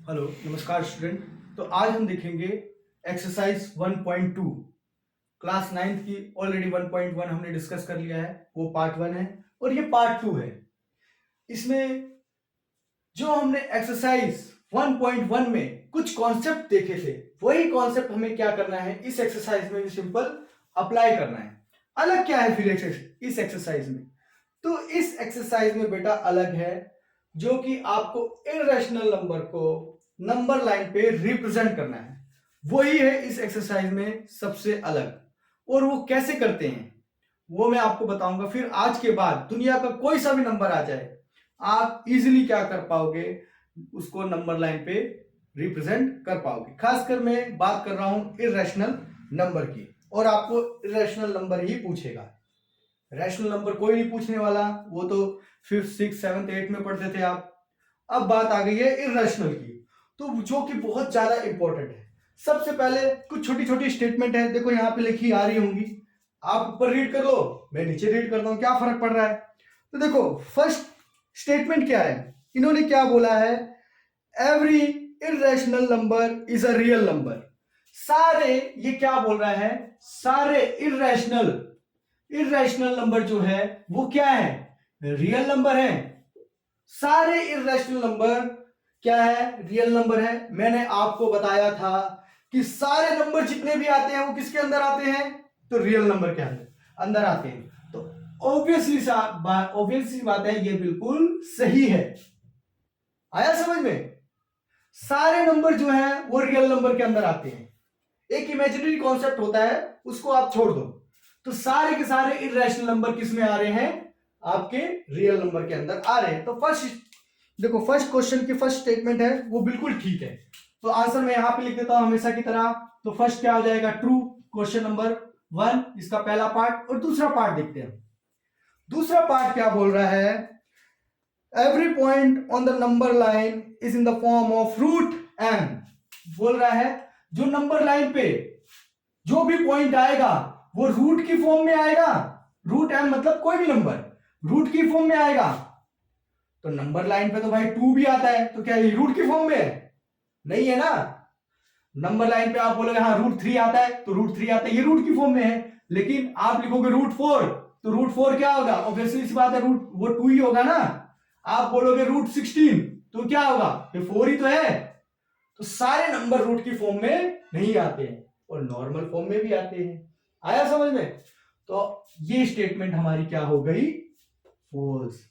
Hello नमस्कार student. तो आज हम देखेंगे एक्सरसाइज 1.2 क्लास 9th की। ऑलरेडी 1.1 हमने डिस्कस कर लिया है, वो पार्ट 1 है और ये पार्ट 2 है। इसमें जो हमने एक्सरसाइज 1.1 में कुछ कॉन्सेप्ट देखे थे, वही कॉन्सेप्ट हमें क्या करना है इस एक्सरसाइज में भी सिंपल अप्लाई करना है। अलग क्या है फिर इस एक्सरसाइज में? तो इस एक्सरसाइज में बेटा अलग है जो कि आपको इरेशनल नंबर को नंबर लाइन पे रिप्रेजेंट करना है, वही है इस एक्सरसाइज में सबसे अलग। और वो कैसे करते हैं वो मैं आपको बताऊंगा। फिर आज के बाद दुनिया का कोई सा भी नंबर आ जाए, आप इजीली क्या कर पाओगे, उसको नंबर लाइन पे रिप्रेजेंट कर पाओगे। खासकर मैं बात कर रहा हूं इरेशनल नंबर की, और आपको इरेशनल नंबर ही पूछेगा। रैशनल नंबर कोई नहीं पूछने वाला, वो तो 5th 6th 7th 8th में पढ़ते थे आप। अब बात आ गई है इरेशनल की, तो जो कि बहुत ज्यादा इंपॉर्टेंट है। सबसे पहले कुछ छोटी छोटी स्टेटमेंट है, देखो यहाँ पे लिखी आ रही होंगी, आप ऊपर रीड कर लो, मैं नीचे रीड करता हूं, क्या फर्क पड़ रहा है। तो देखो फर्स्ट स्टेटमेंट क्या है, इन्होंने क्या बोला है, every irrational number is a real number. सारे, ये क्या बोल रहा है, सारे इरेशनल नंबर जो है वो क्या है, रियल नंबर है। सारे इरेशनल नंबर क्या है, रियल नंबर है। मैंने आपको बताया था कि सारे नंबर जितने भी आते हैं वो किसके अंदर आते हैं, तो रियल नंबर के अंदर आते हैं। तो ऑब्वियसली बात है, ये बिल्कुल सही है। आया समझ में? सारे नंबर जो है वो रियल नंबर के अंदर आते हैं। एक इमेजिनरी कॉन्सेप्ट होता है, उसको आप छोड़ दो। तो सारे के सारे इरेशनल नंबर किस में आ रहे हैं, आपके रियल नंबर के अंदर आ रहे हैं। तो फर्स्ट देखो, फर्स्ट क्वेश्चन की फर्स्ट स्टेटमेंट है वो बिल्कुल ठीक है। तो आंसर मैं यहां पे लिख देता हूं हमेशा की तरह। तो फर्स्ट क्या हो जाएगा, ट्रू, क्वेश्चन नंबर 1 इसका पहला पार्ट। और दूसरा पार्ट देखते हैं। दूसरा पार्ट क्या बोल रहा है, every point on the number line is in the form of root m. बोल रहा है जो नंबर लाइन पे जो भी पॉइंट आएगा वो रूट की फॉर्म में आएगा। रूट एम मतलब कोई भी नंबर रूट की फॉर्म में आएगा। तो नंबर लाइन पे तो भाई 2 भी आता है, तो क्या ये रूट की फॉर्म में है? नहीं है ना। नंबर लाइन पे आप बोलोगे हाँ रूट 3 आता है, तो रूट 3 आता है, ये रूट की फॉर्म में है। लेकिन आप लिखोगे रूट 4, तो रूट 4 क्या होगा, ऑब्वियसली सी बात है, रूट वो 2 ही होगा ना। आप बोलोगे रूट 16, तो क्या होगा, ये 4 ही तो है। तो सारे नंबर रूट की फॉर्म में नहीं आते हैं और नॉर्मल फॉर्म में भी आते हैं। आया समझ में? तो ये स्टेटमेंट हमारी क्या हो गई, फॉल्स।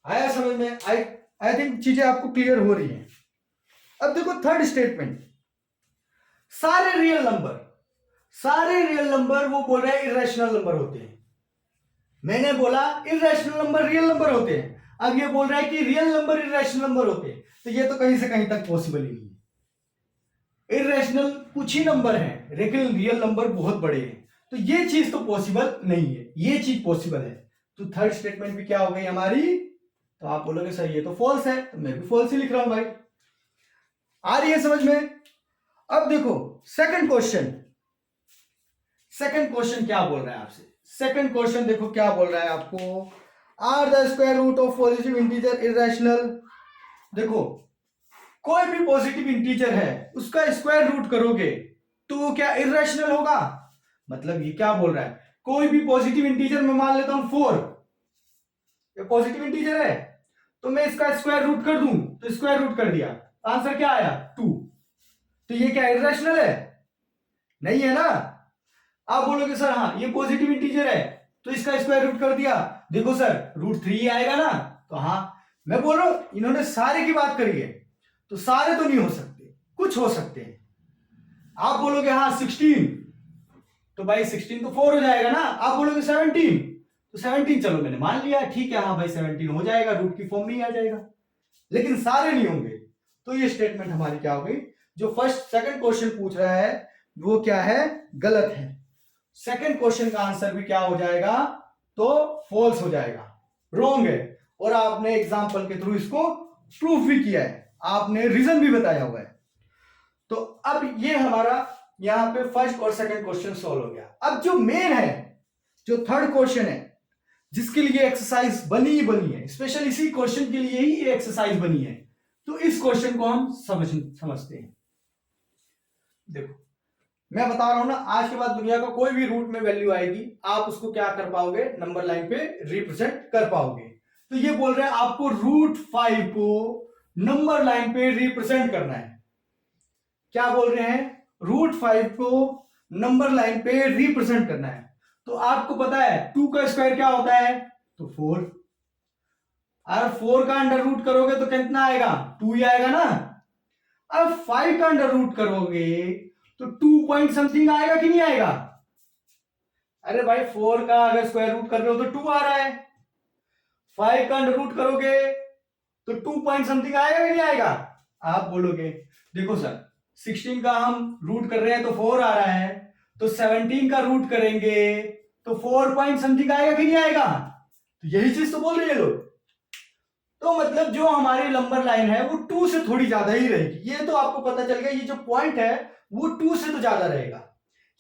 आया समझ में? आई थिंक चीजें आपको क्लियर हो रही हैं। अब देखो थर्ड स्टेटमेंट, सारे रियल नंबर वो बोल रहे हैं इरेशनल नंबर होते हैं। मैंने बोला इरेशनल नंबर रियल नंबर होते हैं, अब ये बोल रहा है कि रियल नंबर इरेशनल नंबर होते हैं। तो ये तो कहीं से कहीं तक पॉसिबल ही नहीं है। इरेशनल कुछ ही नंबर है लेकिन रियल नंबर बहुत बड़े हैं, तो ये चीज तो पॉसिबल नहीं है, ये चीज पॉसिबल है। तो थर्ड स्टेटमेंट भी क्या हो गई हमारी, तो आप बोलोगे सर ये तो फॉल्स है, तो मैं भी फॉल्स ही लिख रहा हूं भाई। आ रही है समझ में? अब देखो सेकंड क्वेश्चन क्या बोल रहा है आपसे। सेकंड क्वेश्चन देखो क्या बोल रहा है आपको, are the square root of positive integer irrational. देखो कोई भी पॉजिटिव इंटीजर है उसका स्क्वायर रूट करोगे तो वो क्या इरेशनल होगा? मतलब ये क्या बोल रहा है, कोई भी पॉजिटिव इंटीजर मैं मान लेता हूं 4, ये पॉजिटिव इंटीजर है, तो मैं इसका स्क्वायर रूट कर दूं, तो स्क्वायर रूट कर दिया, आंसर क्या आया 2। तो ये क्या इरेशनल है? नहीं है ना। आप बोलोगे सर हाँ ये पॉजिटिव इंटीजर है तो इसका स्क्वायर रूट कर दिया, देखो सर रूट 3 आएगा ना। तो हाँ मैं बोल रहा हूं इन्होंने सारे की बात करी है, तो सारे तो नहीं हो सकते, कुछ हो सकते हैं। आप बोलोगे हाँ 16, तो भाई 16 तो 4 हो जाएगा ना। आप बोलोगे 17, तो 17 चलो मैंने मान लिया, ठीक है हाँ भाई 17 हो जाएगा, रूट की फॉर्म में ही आ जाएगा, लेकिन सारे नहीं होंगे। तो ये स्टेटमेंट हमारी क्या हो गई, जो फर्स्ट सेकंड क्वेश्चन पूछ रहा है वो क्या है, गलत है। सेकंड क्वेश्चन का आंसर भी क्या हो जाएगा, तो फॉल्स हो जाएगा, रॉन्ग है। और आपने एग्जांपल के थ्रू इसको प्रूफ भी किया है, आपने रीजन भी बताया हुआ है। तो अब ये हमारा यहां पे फर्स्ट और सेकंड क्वेश्चन सॉल्व हो गया। अब जो मेन है, जो थर्ड क्वेश्चन है, जिसके लिए एक्सरसाइज बनी ही बनी है, स्पेशल इसी क्वेश्चन के लिए ही ये एक्सरसाइज बनी है, तो इस क्वेश्चन को हम समझते हैं। देखो मैं बता रहा हूं ना, आज के बाद दुनिया का कोई भी रूट में वैल्यू आएगी, आप उसको क्या कर पाओगे, नंबर लाइन पे रिप्रेजेंट कर पाओगे। तो ये बोल रहे हैं आपको √5 को नंबर लाइन पे रिप्रेजेंट करना है। क्या बोल रहे हैं, √5 को नंबर लाइन पे रिप्रेजेंट करना है। तो आपको पता है 2 का स्क्वायर क्या होता है, तो 4। अगर 4 का अंडर रूट करोगे तो कितना आएगा, 2 ही आएगा ना। अब 5 का अंडर रूट करोगे तो 2 पॉइंट समथिंग आएगा कि नहीं आएगा। अरे भाई 4 का अगर स्क्वायर रूट कर रहे हो तो 2 आ रहा है, 5 का अंडर रूट करोगे तो 2 पॉइंट समथिंग आएगा कि नहीं आएगा। आप बोलोगे देखो सर 16 का हम रूट कर रहे हैं तो 4 आ रहा है, तो 17 का रूट करेंगे तो 4 पॉइंट समथिंग आएगा कि नहीं आएगा। तो यही चीज तो बोल रहे हैं लोग। तो मतलब जो हमारी नंबर लाइन है वो 2 से थोड़ी ज्यादा ही रहेगी। ये तो आपको पता चल गया, ये जो पॉइंट है वो 2 से तो ज्यादा रहेगा,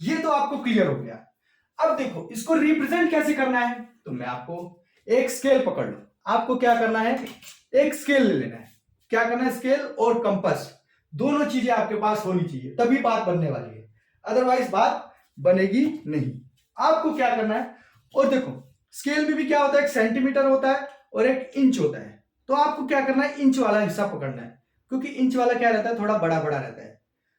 ये तो आपको क्लियर हो गया। अब देखो इसको रिप्रेजेंट कैसे करना है, तो मैं आपको एक स्केल पकड़ लो, आपको क्या करना है, एक स्केल ले लेना है। क्या करना है, स्केल और कंपास दोनों चीजें आपके पास होनी चाहिए, तभी बात बनने वाली है, अदरवाइज बात बनेगी नहीं। आपको क्या करना है, और देखो स्केल में भी क्या होता है, एक सेंटीमीटर होता है और एक इंच होता है। तो आपको क्या करना है, इंच वाला हिस्सा पकड़ना है, क्योंकि इंच वाला क्या रहता है, थोड़ा बड़ा बड़ा रहता है।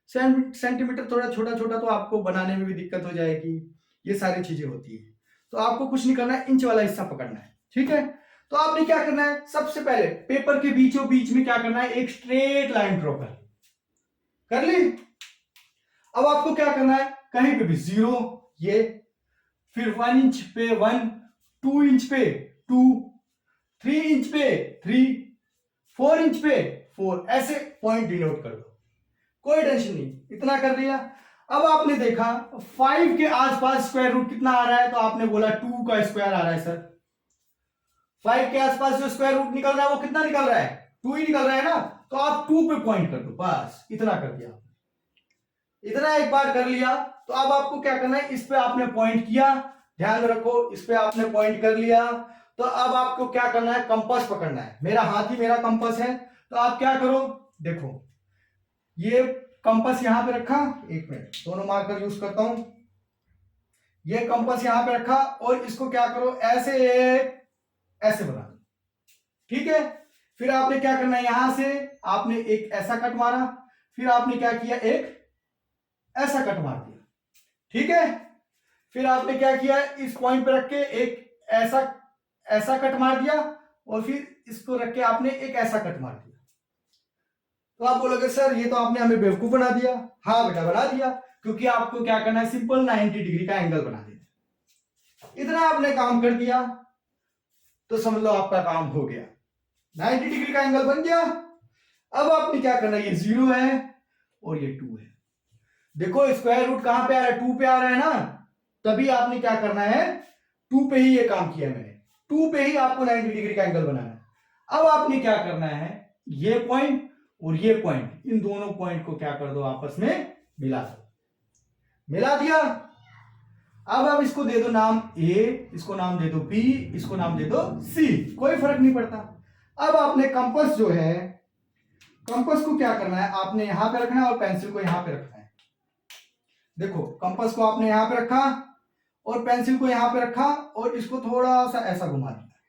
सेंटीमीटर थोड़ा छोटा छोटा, तो आपको बनाने में भी दिक्कत हो जाएगी, ये सारी चीजें होती है। तो आपको कुछ नहीं करना है, इंच वाला हिस्सा पकड़ना है, ठीक है। तो आपने क्या करना है, सबसे पहले पेपर के बीचों बीच में क्या करना है, एक स्ट्रेट लाइन ड्रॉ कर ली। अब आपको क्या करना है, कहीं पे भी 0 ये, फिर 1 इंच पे 1, 2 इंच पे 2, 3 इंच पे 3, 4 इंच पे 4, ऐसे पॉइंट डिनोट कर दो, कोई टेंशन नहीं, इतना कर दिया। अब आपने देखा 5 के आसपास स्क्वायर रूट कितना आ रहा है, तो आपने बोला 2 का स्क्वायर आ रहा है सर। 5 के आसपास जो स्क्वायर रूट निकल रहा है वो कितना निकल रहा है, 2 ही निकल रहा है ना। तो आप 2 पे पॉइंट कर दो, बस इतना कर दिया, इतना एक बार कर लिया। तो अब आपको क्या करना है, इस पे आपने पॉइंट किया, ध्यान रखो इस पे आपने पॉइंट कर लिया। तो अब आपको क्या करना है, कंपास पकड़ना है, मेरा हाथ ही मेरा कंपास है। तो आप क्या करो, देखो ये कंपास यहां पे रखा, एक मिनट दोनों मार्कर यूज करता हूं, ये कंपास यहां पे रखा और इसको क्या करो, ऐसे ऐसे बना दो, ठीक है। फिर आपने क्या करना है, यहां से आपने एक ऐसा कट मारा, फिर आपने क्या किया, एक ऐसा कट मार दिया, ठीक है। फिर आपने क्या किया, इस पॉइंट पे रख के एक ऐसा ऐसा कट मार दिया, और फिर इसको रख के आपने एक ऐसा कट मार दिया। तो आप बोलोगे सर ये तो आपने हमें बेवकूफ बना दिया। हाँ बेटा बना दिया, क्योंकि आपको क्या करना है, सिंपल 90 डिग्री का एंगल बना देना। इतना आपने काम कर दिया तो समझ लो आपका काम हो गया, 90 डिग्री का एंगल बन गया। अब आपने क्या करना है, ये 0 है और ये 2 है। देखो स्क्वायर रूट कहां पे आ रहा है, 2 पे आ रहा है ना, तभी आपने क्या करना है, 2 पे ही ये काम किया मैंने, 2 पे ही आपको 90 डिग्री का एंगल बनाना है। अब आपने क्या करना है, ये पॉइंट और ये पॉइंट, इन दोनों पॉइंट को क्या कर दो, आपस में मिला दो, मिला दिया। अब आप इसको दे दो नाम A, इसको नाम दे दो B, इसको नाम दे दो C, कोई फर्क नहीं पड़ता। अब आपने कंपास जो है, कंपास को क्या करना है, आपने यहां पे रखना है और पेंसिल को यहां पे रखना है। देखो कंपास को आपने यहां पे रखा और पेंसिल को यहां पे रखा और इसको थोड़ा सा ऐसा घुमा दिया,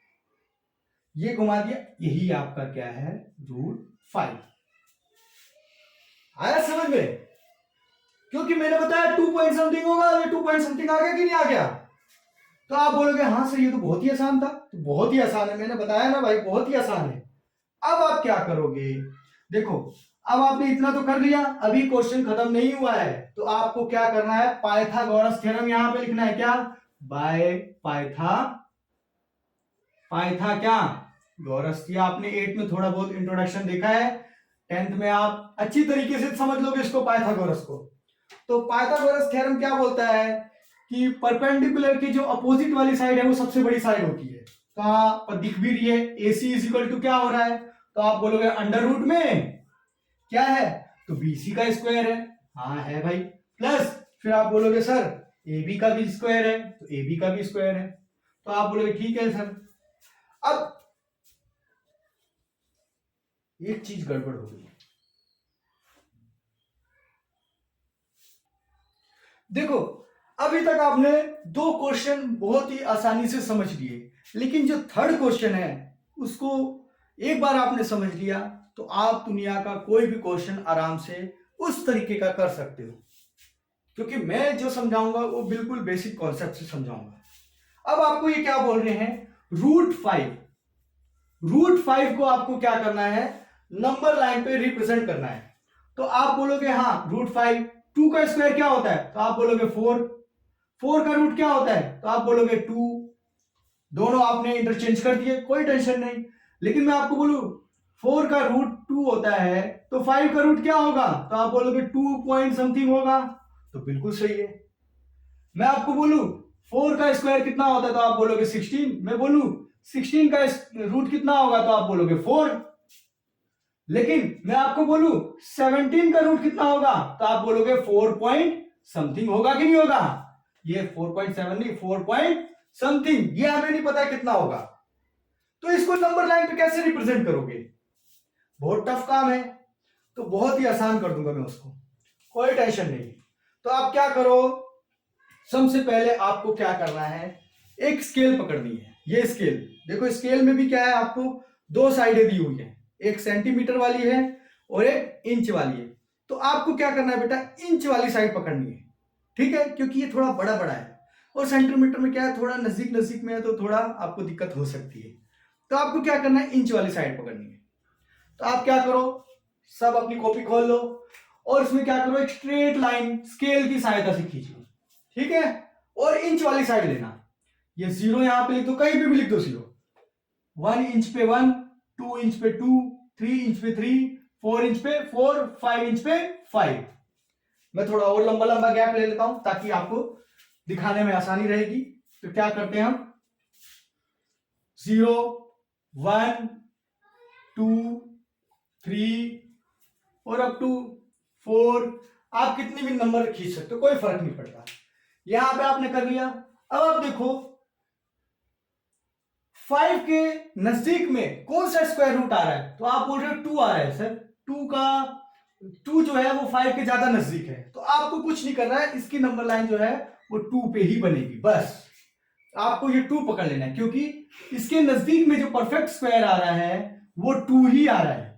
ये घुमा दिया, यही आपका क्या है, √5 आया समझ में। क्योंकि मैंने बताया 2 पॉइंट समथिंग होगा, ये 2 पॉइंट समथिंग आ गया कि नहीं आ गया। तो आप बोलोगे हाँ सर ये तो बहुत ही आसान था, तो बहुत ही आसान है, मैंने बताया ना भाई बहुत ही आसान है। अब आप क्या करोगे, देखो अब आपने इतना तो कर लिया, अभी क्वेश्चन खत्म नहीं हुआ है। तो आपको क्या करना है, पाइथागोरस थ्योरम यहां पे लिखना है, क्या, बाय पाइथा क्या, गौरस। ये आपने 8 में थोड़ा बहुत इंट्रोडक्शन देखा है, 10th में आप अच्छी तरीके से समझ लोगे इसको, पाइथागोरस को। तो पाइथागोरस थ्योरम क्या बोलता है कि परपेंडिकुलर की जो अपोजिट वाली साइड है वो सबसे बड़ी साइड होती है। कहां पर दिख भी रही है, AC इक्वल टू क्या हो रहा है, तो आप बोलोगे अंडर रूट में क्या है, तो BC का स्क्वायर है, हाँ है भाई, प्लस फिर आप बोलोगे सर AB का भी स्क्वायर है, तो AB का भी स्क्वायर है। तो आप बोलोगे ठीक है सर। अब एक चीज गड़बड़ हो गई। देखो अभी तक आपने दो क्वेश्चन बहुत ही आसानी से समझ लिए, लेकिन जो थर्ड क्वेश्चन है उसको एक बार आपने समझ लिया तो आप दुनिया का कोई भी क्वेश्चन आराम से उस तरीके का कर सकते हो, क्योंकि मैं जो समझाऊंगा वो बिल्कुल बेसिक कॉन्सेप्ट से समझाऊंगा। अब आपको ये क्या बोल रहे हैं, √5। √5 को आपको क्या करना है, नंबर लाइन पे रिप्रेजेंट करना है। तो आप बोलोगे हाँ √5, 2 का स्क्वायर क्या होता है, तो आप बोलोगे 4, 4 का रूट क्या होता है, तो आप बोलोगे 2। दोनों आपने इंटरचेंज कर दिए, कोई टेंशन नहीं। लेकिन मैं आपको बोलूं 4 का रूट 2 होता है तो 5 का रूट क्या होगा, तो आप बोलोगे 2 पॉइंट समथिंग होगा, तो बिल्कुल सही है। मैं आपको बोलूं 4 का स्क्वायर कितना होता है, तो आप बोलोगे 16। मैं बोलूं 16 का रूट कितना होगा, तो आप बोलोगे 4। लेकिन मैं आपको बोलूं 17 का रूट कितना होगा, तो आप बोलोगे 4 पॉइंट समथिंग होगा कि नहीं होगा। ये 4.7 नहीं, 4 पॉइंट समथिंग, ये हमें नहीं पता कितना होगा। तो इसको नंबर लाइन पे कैसे रिप्रेजेंट करोगे, बहुत टफ काम है। तो बहुत ही आसान कर दूंगा मैं उसको, कोई टेंशन नहीं। तो आप क्या करो, सबसे पहले आपको क्या करना है, एक स्केल पकड़नी है। ये स्केल देखो, स्केल में भी क्या है, आपको दो साइडें दी हुई है, एक सेंटीमीटर वाली है और एक इंच वाली है। तो आपको क्या करना है बेटा, इंच वाली साइड पकड़नी है, ठीक है, क्योंकि ये थोड़ा बड़ा बड़ा है और सेंटीमीटर में क्या है, थोड़ा नजदीक नजदीक में है तो थोड़ा आपको दिक्कत हो सकती है। तो आपको क्या करना है, इंच वाली साइड पकड़नी है। तो आप क्या करो, सब अपनी कॉपी खोल लो और इसमें क्या करो, एक स्ट्रेट लाइन स्केल की सहायता से खींच लो, ठीक है। और इंच वाली साइड लेना, ये 0 यहां पे लिख दो, कहीं पे भी लिख दो 0। 1 इंच पे 1, 2 इंच पे 2, 3 इंच पे 3, 4 इंच पे 4, 5 इंच पे 5। मैं थोड़ा और लंबा लंबा गैप ले लेता हूं ताकि आपको दिखाने में आसानी रहेगी। तो क्या करते हैं हम, 0, 1, 2, 3 और अप टू 4। आप कितनी भी नंबर खींच सकते हो, कोई फर्क नहीं पड़ता। यहां पे आपने कर लिया। अब आप देखो 5 के नजदीक में कौन सा स्क्वायर रूट आ रहा है, तो आप बोल रहे हो 2 आ रहा है सर। 2 जो है वो 5 के ज्यादा नजदीक है, तो आपको कुछ नहीं करना है, इसकी नंबर लाइन जो है वो 2 पे ही बनेगी। बस आपको ये 2 पकड़ लेना है, क्योंकि इसके नजदीक में जो परफेक्ट स्क्वायर आ रहा है वो 2 ही आ रहा है।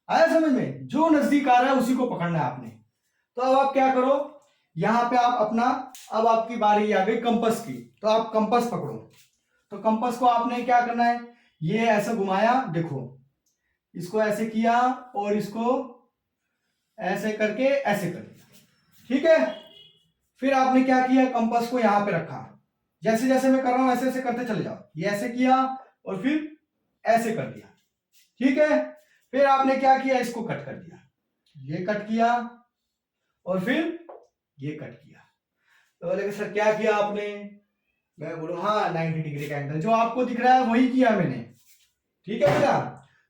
आया समझ में, जो नजदीक आ रहा है उसी को पकड़ना है आपने। तो अब आप क्या करो, यहां पे आप अपना, अब आपकी बारी आ गई कंपास की, तो आप कंपास पकड़ो। तो कंपास को आपने क्या करना है, ये ऐसा घुमाया, देखो इसको ऐसे किया और इसको ऐसे करके ऐसे कर दिया, ठीक है। फिर आपने क्या किया, कंपास को यहां पे रखा, जैसे जैसे मैं कर रहा हूं ऐसे ऐसे करते चले जाओ। ये ऐसे किया और फिर ऐसे कर दिया, ठीक है। फिर आपने क्या किया, इसको कट कर दिया, ये कट किया और फिर ये कट किया। तो बोले सर क्या किया आपने, मैं बोलूं हाँ 90 डिग्री का एंगल जो आपको दिख रहा है वही किया मैंने, ठीक है बेटा।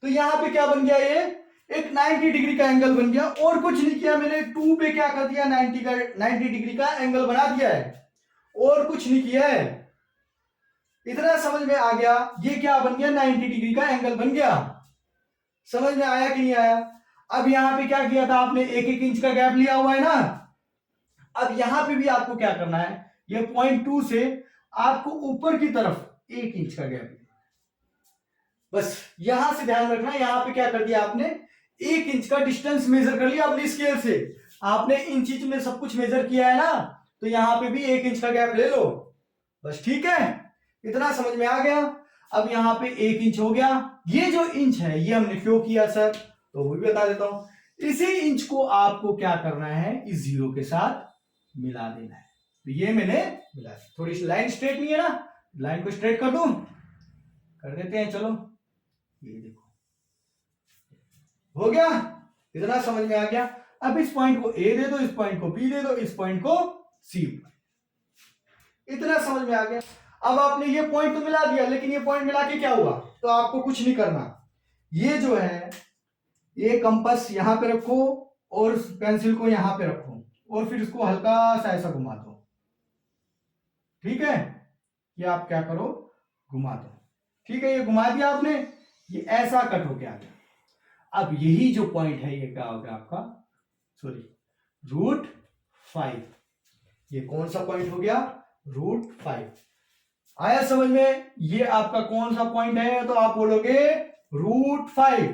तो यहां पे क्या बन गया, ये एक 90 डिग्री का एंगल बन गया, और कुछ नहीं किया मैंने, 2 पे क्या कर दिया, 90 डिग्री का एंगल बना दिया है, और कुछ नहीं किया है। इतना समझ में आ गया, ये क्या बन गया, 90 डिग्री का एंगल बन गया। समझ में आया कि नहीं आया। अब यहां पे क्या किया था आपने, 1-1 इंच का गैप लिया हुआ है ना। अब यहां पे भी आपको क्या करना है, ये 0.2 से आपको ऊपर की तरफ 1 इंच का गैप, बस यहां से ध्यान रखना। यहां पे क्या कर दिया आपने, 1 इंच का डिस्टेंस मेजर कर लिया अपनी स्केल से। आपने इंच में सब कुछ मेजर किया है ना, तो यहां पे भी 1 इंच का गैप ले लो, बस ठीक है। इतना समझ में आ गया। अब यहां पे 1 इंच हो गया। ये जो इंच है ये हमने क्यों किया सर, तो वो भी बता देता हूं। इसी इंच को आपको क्या करना है, इस 0 के साथ मिला देना है। तो ये मैंने मिला, थोड़ी सी लाइन स्ट्रेट नहीं है ना, लाइन को स्ट्रेट कर दूं, कर देते हैं, चलो ये देखो हो गया। इतना समझ में आ गया। अब इस पॉइंट को ए दे दो, इस पॉइंट को बी दे दो, इस पॉइंट को सी। इतना समझ में आ गया। अब आपने ये पॉइंट तो मिला दिया, लेकिन ये पॉइंट मिला के क्या हुआ, तो आपको कुछ नहीं करना। ये जो है, ये कंपास यहां पे रखो और पेंसिल को यहां पे रखो और फिर इसको हल्का सा ऐसा घुमा दो, ठीक है। ये आप क्या करो, घुमा दो, ठीक है। ये घुमा दिया आपने, ये ऐसा कट होके आ गया। अब यही जो पॉइंट है ये क्या होगा आपका, सॉरी, √5। ये कौन सा पॉइंट हो गया, √5। आया समझ में, ये आपका कौन सा पॉइंट है, तो आप बोलोगे √5।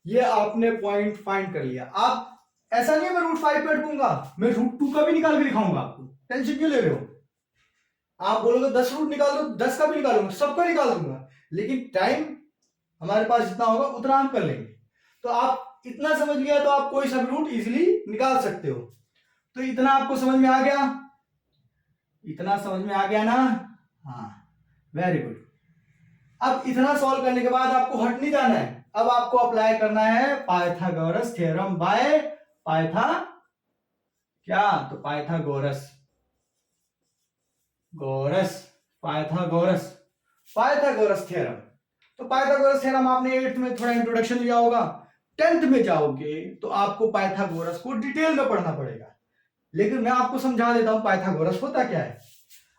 ये आपने पॉइंट फाइंड कर लिया। आप ऐसा नहीं है मैं √5 पे अटकूंगा, मैं √2 का भी निकाल के दिखाऊंगा आपको, टेंशन क्यों ले रहे हो। आप बोलोगे 10 रूट निकाल दो, 10 का भी निकालूंगा, सबका निकाल दूंगा, लेकिन टाइम हमारे पास जितना होगा उतना हम कर लेंगे। तो आप इतना समझ लिया तो आप कोई सा भी रूट इजीली निकाल सकते हो। तो इतना आपको समझ में आ गया, इतना समझ में आ गया ना, हाँ वेरी गुड। अब इतना सॉल्व करने के बाद आपको हट नहीं जाना है, अब आपको अप्लाई करना है Pythagoras theorem by Pythagoras theorem. तो पाइथागोरस थ्योरम आपने 8th में थोड़ा इंट्रोडक्शन लिया होगा, 10th में जाओगे तो आपको पाइथागोरस को डिटेल में पढ़ना पड़ेगा, लेकिन मैं आपको समझा देता हूं पाइथागोरस होता क्या है।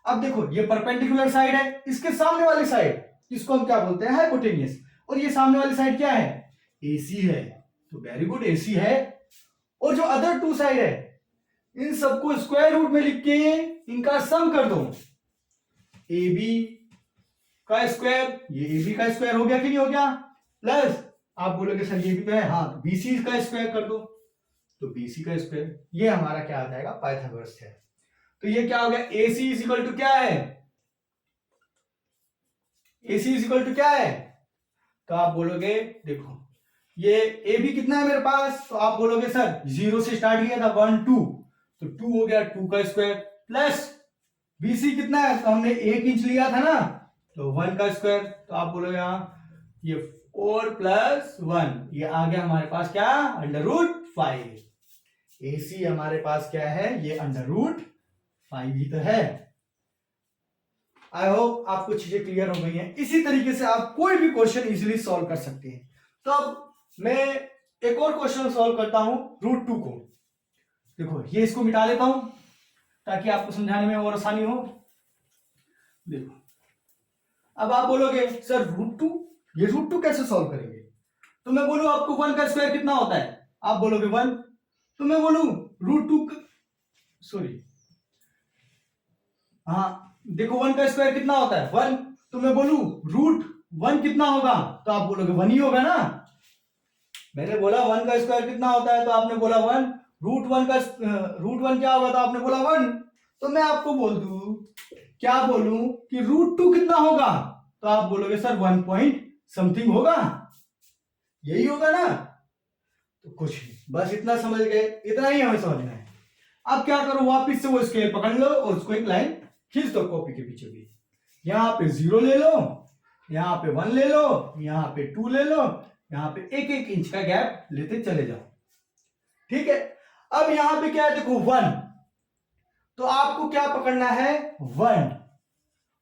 अब देखो ये परपेंडिकुलर साइड है, इसके सामने वाली साइड इसको हम क्या बोलते हैं, हाइपोटेनियस, और ये सामने वाली साइड क्या है, AC है। तो वेरी गुड, AC है। और जो अदर टू साइड है इन सबको स्क्वायर रूट में लिख के इनका सम कर दो, AB का स्क्वायर, ये AB का स्क्वायर हो गया कि नहीं हो गया, प्लस आप बोलोगे सर ये भी तो है, हाँ BC का स्क्वायर कर दो, तो BC का स्क्वायर, ये हमारा क्या आ जाएगा, पाइथागोरस है। तो ये क्या हो गया, AC इज इक्वल टू क्या है, AC इज इक्वल टू क्या है, तो आप बोलोगे देखो ये AB कितना है मेरे पास, तो आप बोलोगे सर 0 से स्टार्ट किया था 1 2, तो 2 हो गया 2 का स्क्वायर, प्लस BC कितना है, तो हमने 1 इंच लिया था ना, तो 1 का स्क्वायर, तो आप बोलोगे हाँ ये 4 + 1, ये आ गया हमारे पास क्या, √5। AC हमारे पास क्या है, ये √5 ही तो है। आई होप आपको चीजें क्लियर हो गई हैं। इसी तरीके से आप कोई भी क्वेश्चन इजीली सॉल्व कर सकते हैं। तो अब मैं एक और क्वेश्चन सॉल्व करता हूं √2 को। देखो ये इसको मिटा लेता हूं ताकि आपको समझाने में और आसानी हो। देखो अब आप बोलोगे सर √2, ये √2 कैसे सॉल्व करेंगे, तो मैं बोलूं आपको 1 का स्क्वायर कितना होता है, आप बोलोगे 1, तो मैं बोलूं √2, सॉरी हाँ देखो 1 का स्क्वायर कितना होता है 1, तो मैं बोलूं √1 कितना होगा, तो आप बोलोगे 1 ही होगा ना। मैंने बोला 1 का स्क्वायर कितना होता है, तो आपने बोला 1, √1 क्या होगा, तो आपने बोला 1। तो मैं आपको बोल दूं, क्या बोलूं कि √2 कितना होगा, तो आप बोलोगे सर 1 पॉइंट समथिंग होगा, यही होगा ना। तो कुछ नहीं, बस इतना समझ गए, इतना ही हमें समझना है। अब क्या करो, वापिस से वो स्केल पकड़ लो और उसको एक लाइन खींच दो कॉपी के पीछे भी, यहां पे 0 ले लो, यहां पे 1 ले लो, यहां पे 2 ले लो, यहां पे 1-1 इंच का गैप लेते चले जाओ, ठीक है। अब यहां पे क्या है, देखो 1, तो आपको क्या पकड़ना है 1,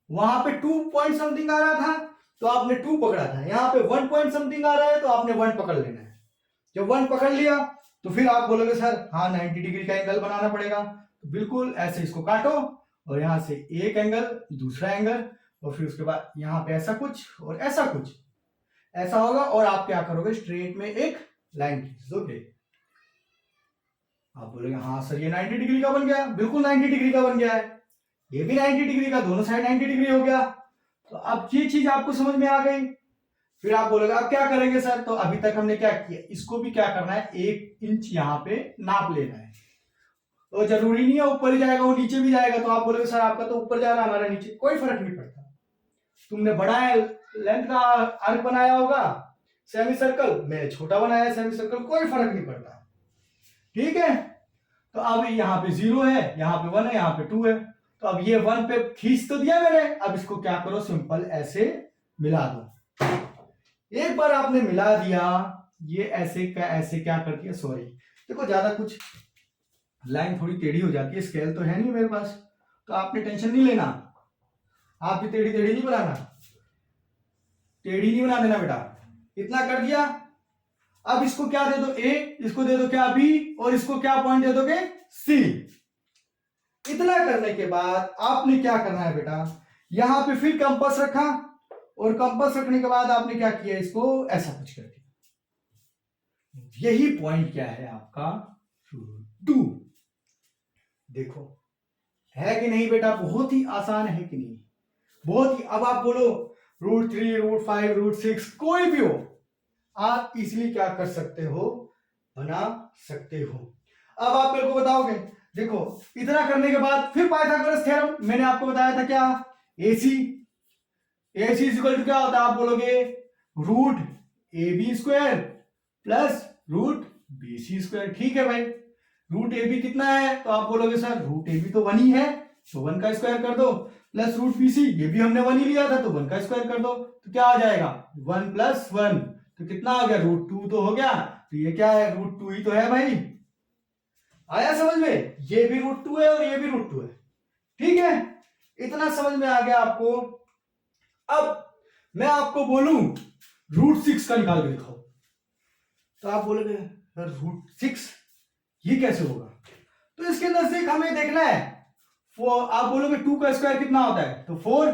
वहां पे 2 पॉइंट समथिंग आ रहा था तो आपने 2 पकड़ा था, यहां पे 1 पॉइंट समथिंग आ रहा है तो आपने 1 पकड़ लेना है। जब 1 पकड़ लिया तो फिर आप बोलोगे सर हाँ 90 डिग्री का एंगल बनाना पड़ेगा, तो बिल्कुल ऐसे इसको काटो और यहां से एक एंगल, दूसरा एंगल, और फिर उसके बाद यहां पे ऐसा कुछ और ऐसा कुछ, ऐसा होगा, और आप क्या करोगे, स्ट्रेट में एक लाइन खींच दोगे। आप बोलोगे हाँ सर ये 90 डिग्री का बन गया, बिल्कुल 90 डिग्री का बन गया है, ये भी 90 डिग्री का, दोनों साइड 90 डिग्री हो गया। तो अब ये चीज आपको समझ में आ गई। फिर आप बोलोगे अब क्या करेंगे सर, तो अभी तक हमने क्या किया, इसको भी क्या करना है, 1 इंच यहाँ पे नाप लेना है। तो जरूरी नहीं है ऊपर ही जाएगा, वो नीचे भी जाएगा, तो आप बोलोगे सर आपका तो ऊपर जा रहा है, हमारा नीचे, कोई फर्क नहीं पड़ता। तुमने बड़ा लेंथ का आर्क बनाया होगा सेमी सर्कल, मैं छोटा बनाया सेमी सर्कल, कोई फर्क नहीं पड़ता, ठीक है। तो अब यहाँ पे 0 है, यहाँ पे 1 है, यहाँ पे 2 है, तो अब ये 1 पे खींच तो दिया मैंने, अब इसको क्या करो, सिंपल ऐसे मिला दो। एक बार आपने मिला दिया, ये ऐसे क्या कर दिया, सॉरी देखो ज्यादा कुछ लाइन थोड़ी टेढ़ी हो जाती है, स्केल तो है नहीं मेरे पास, तो आपने टेंशन नहीं लेना, आप भी टेढ़ी नहीं बनाना, टेढ़ी नहीं बना देना बेटा। इतना कर दिया, अब इसको क्या दे दो A, इसको दे दो क्या B, और इसको क्या पॉइंट दे दोगे C। इतना करने के बाद आपने क्या करना है बेटा, यहां पे फिर कंपास रखा, और कंपास रखने के बाद आपने क्या किया, इसको ऐसा कुछ कर दिया, यही पॉइंट क्या है आपका √2। देखो है कि नहीं बेटा, बहुत ही आसान है कि नहीं, बहुत ही। अब आप बोलो √3, √5, √6 कोई भी हो, आप इजीली क्या कर सकते हो, बना सकते हो। अब आप मेरे को बताओगे, देखो इतना करने के बाद फिर पाइथागोरस थ्योरम मैंने आपको बताया था क्या, AC इक्वल टू क्या होता है, आप बोलोगे √AB² प्लस √BC²। ठीक है भाई, √AB कितना है, तो आप बोलोगे सर √AB तो 1 ही है, तो 1 का स्क्वायर कर दो, प्लस √BC ये भी हमने 1 ही लिया था, तो 1 का स्क्वायर कर दो, तो क्या आ जाएगा 1 + 1, तो कितना आ गया √2 तो हो गया। तो ये क्या है, √2 ही तो है भाई। आया समझ में, ये भी √2 है और ये भी √2 है। ठीक है, इतना समझ में आ गया आपको। अब मैं आपको बोलूं √6 का निकाल के दिखाओ, तो आप बोलोगे √6 ये कैसे होगा, तो इसके नजदीक हमें देखना है। आप बोलोगे 2 का स्क्वायर कितना होता है, तो 4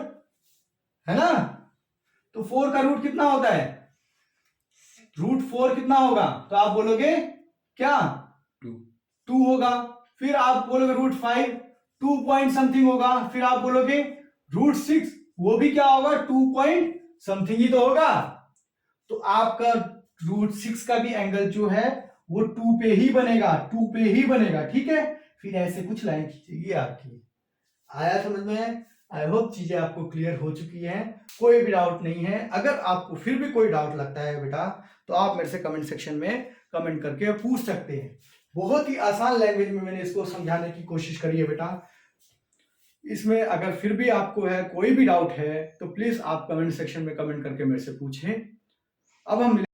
है ना, तो 4 का रूट कितना होता है, √4 कितना होगा, तो आप बोलोगे क्या 2 होगा। फिर आप बोलोगे √5 2 पॉइंट समथिंग होगा, फिर आप बोलोगे √6 वो भी क्या होगा 2 पॉइंट समथिंग ही तो होगा। तो आपका √6 का भी एंगल जो है वो 2 पे ही बनेगा, 2 पे ही बनेगा। ठीक है, फिर ऐसे कुछ लाइन खींचेगी आपकी। आया समझ में, आई होप चीजें आपको क्लियर हो चुकी हैं, कोई भी डाउट नहीं है। अगर आपको फिर भी कोई डाउट लगता है बेटा, तो आप मेरे से कमेंट सेक्शन में कमेंट करके पूछ सकते हैं। बहुत ही आसान लैंग्वेज में मैंने इसको समझाने की कोशिश करी है बेटा। इसमें अगर फिर भी आपको है कोई भी डाउट है, तो प्लीज आप कमेंट सेक्शन में कमेंट करके मेरे से पूछें। अब हम